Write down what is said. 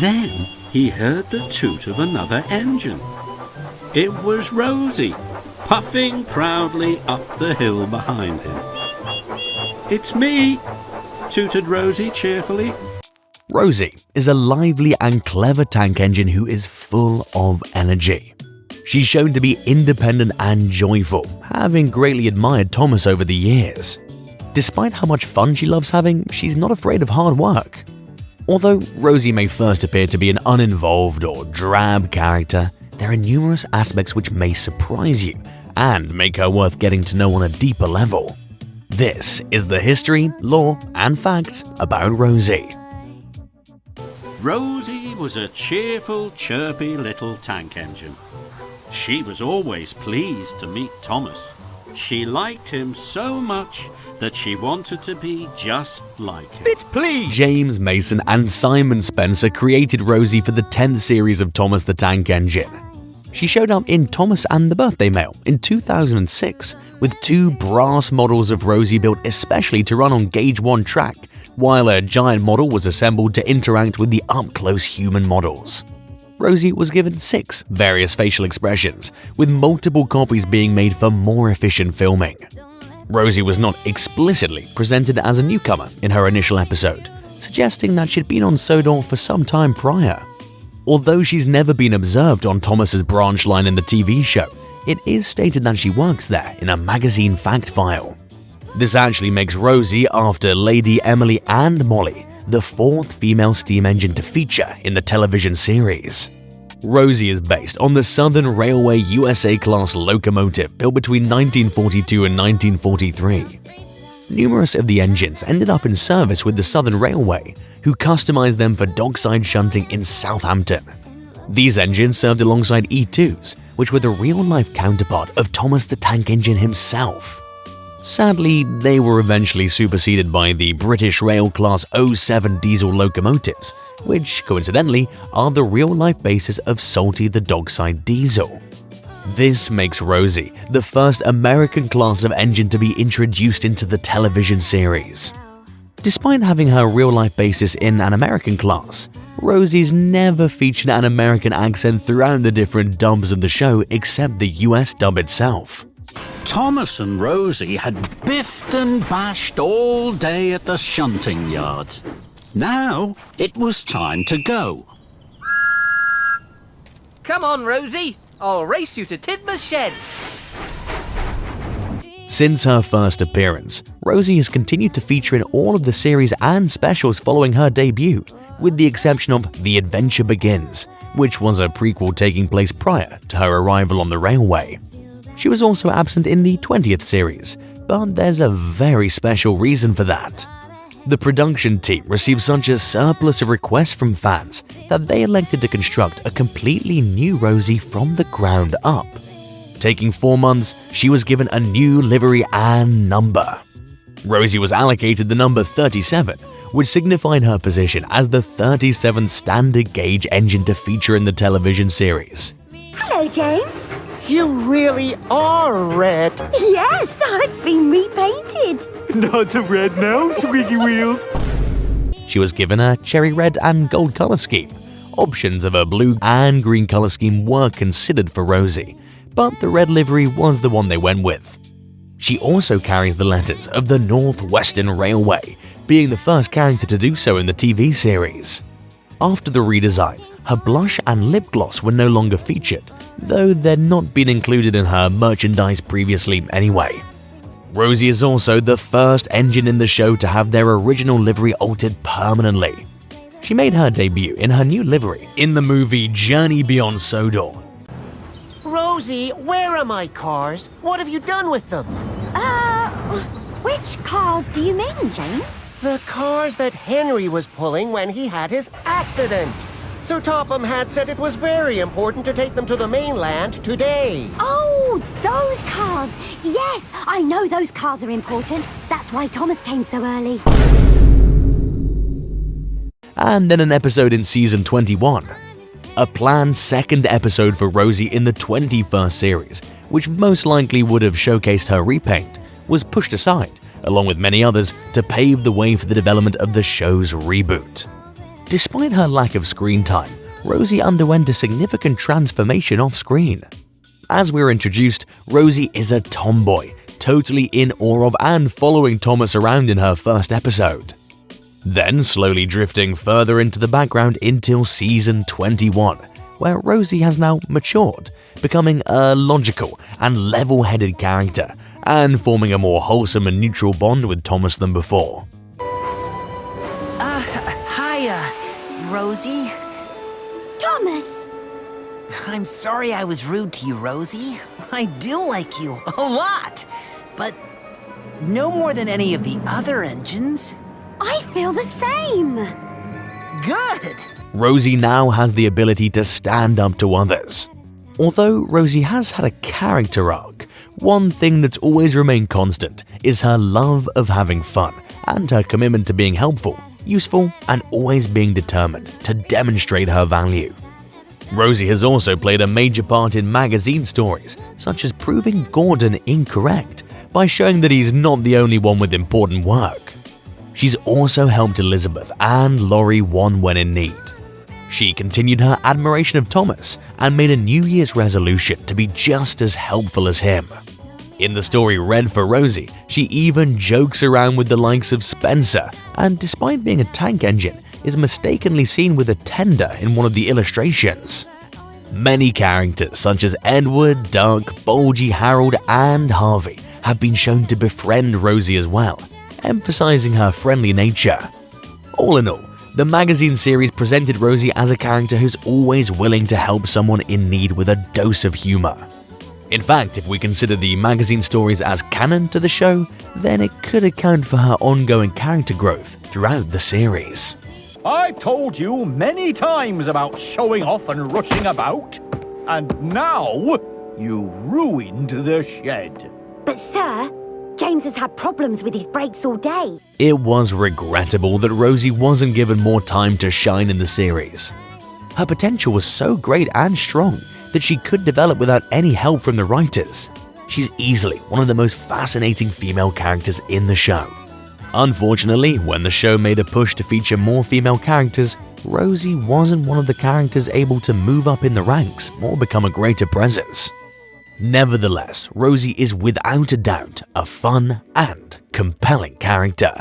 Then he heard the toot of another engine. It was Rosie, puffing proudly up the hill behind him. "It's me," tooted Rosie cheerfully. Rosie is a lively and clever tank engine who is full of energy. She's shown to be independent and joyful, having greatly admired Thomas over the years. Despite how much fun she loves having, she's not afraid of hard work. Although Rosie may first appear to be an uninvolved or drab character, there are numerous aspects which may surprise you and make her worth getting to know on a deeper level. This is the history, lore, and facts about Rosie. Rosie was a cheerful, chirpy little tank engine. She was always pleased to meet Thomas. She liked him so much that she wanted to be just like him. Bitch, please! James Mason and Simon Spencer created Rosie for the 10th series of Thomas the Tank Engine. She showed up in Thomas and the Birthday Mail in 2006 with 2 brass models of Rosie built especially to run on Gauge 1 track, while a giant model was assembled to interact with the up-close human models. Rosie was given 6 various facial expressions, with multiple copies being made for more efficient filming. Rosie was not explicitly presented as a newcomer in her initial episode, suggesting that she'd been on Sodor for some time prior. Although she's never been observed on Thomas's branch line in the TV show, it is stated that she works there in a magazine fact file. This actually makes Rosie, after Lady Emily and Molly, the 4th female steam engine to feature in the television series. Rosie is based on the Southern Railway USA class locomotive built between 1942 and 1943. Numerous of the engines ended up in service with the Southern Railway, who customized them for dockside shunting in Southampton. These engines served alongside E2s, which were the real-life counterpart of Thomas the Tank Engine himself. Sadly, they were eventually superseded by the British Rail Class 07 diesel locomotives, which, coincidentally, are the real-life basis of Salty the Dockside Diesel. This makes Rosie the first American class of engine to be introduced into the television series. Despite having her real-life basis in an American class, Rosie's never featured an American accent throughout the different dubs of the show except the US dub itself. Thomas and Rosie had biffed and bashed all day at the shunting yards. Now it was time to go. Come on, Rosie. I'll race you to Tidmouth Sheds. Since her first appearance, Rosie has continued to feature in all of the series and specials following her debut, with the exception of The Adventure Begins, which was a prequel taking place prior to her arrival on the railway. She was also absent in the 20th series, but there's a very special reason for that. The production team received such a surplus of requests from fans that they elected to construct a completely new Rosie from the ground up. Taking 4 months, she was given a new livery and number. Rosie was allocated the number 37, which signified her position as the 37th standard gauge engine to feature in the television series. Hello, James. You really are red. Yes, I've been repainted. Not so red now, Squeaky Wheels. She was given a cherry red and gold color scheme. Options of a blue and green color scheme were considered for Rosie, but the red livery was the one they went with. She also carries the letters of the Northwestern Railway, being the first character to do so in the TV series. After the redesign, her blush and lip gloss were no longer featured, though they'd not been included in her merchandise previously anyway. Rosie is also the first engine in the show to have their original livery altered permanently. She made her debut in her new livery in the movie Journey Beyond Sodor. Rosie, where are my cars? What have you done with them? Which cars do you mean, James? The cars that Henry was pulling when he had his accident. Sir Topham had said it was very important to take them to the mainland today. Oh, those cars. Yes, I know those cars are important. That's why Thomas came so early. And then an episode in season 21. A planned second episode for Rosie in the 21st series, which most likely would have showcased her repaint, was pushed aside, along with many others, to pave the way for the development of the show's reboot. Despite her lack of screen time, Rosie underwent a significant transformation off-screen. As we're introduced, Rosie is a tomboy, totally in awe of and following Thomas around in her first episode. Then slowly drifting further into the background until season 21, where Rosie has now matured, becoming a logical and level-headed character, and forming a more wholesome and neutral bond with Thomas than before. Hi, Rosie. Thomas! I'm sorry I was rude to you, Rosie. I do like you a lot, but no more than any of the other engines. I feel the same! Good! Rosie now has the ability to stand up to others. Although Rosie has had a character arc, one thing that's always remained constant is her love of having fun and her commitment to being helpful, useful, and always being determined to demonstrate her value. Rosie has also played a major part in magazine stories, such as proving Gordon incorrect by showing that he's not the only one with important work. She's also helped Elizabeth and Laurie won when in need. She continued her admiration of Thomas and made a New Year's resolution to be just as helpful as him. In the story Red for Rosie, she even jokes around with the likes of Spencer, and despite being a tank engine, is mistakenly seen with a tender in one of the illustrations. Many characters such as Edward, Doug, Bulgy, Harold, and Harvey have been shown to befriend Rosie as well, emphasizing her friendly nature. All in all, the magazine series presented Rosie as a character who's always willing to help someone in need with a dose of humor. In fact, if we consider the magazine stories as canon to the show, then it could account for her ongoing character growth throughout the series. I've told you many times about showing off and rushing about, and now you ruined the shed. But sir, James has had problems with his brakes all day. It was regrettable that Rosie wasn't given more time to shine in the series. Her potential was so great and strong that she could develop without any help from the writers. She's easily one of the most fascinating female characters in the show. Unfortunately, when the show made a push to feature more female characters, Rosie wasn't one of the characters able to move up in the ranks or become a greater presence. Nevertheless, Rosie is without a doubt a fun and compelling character.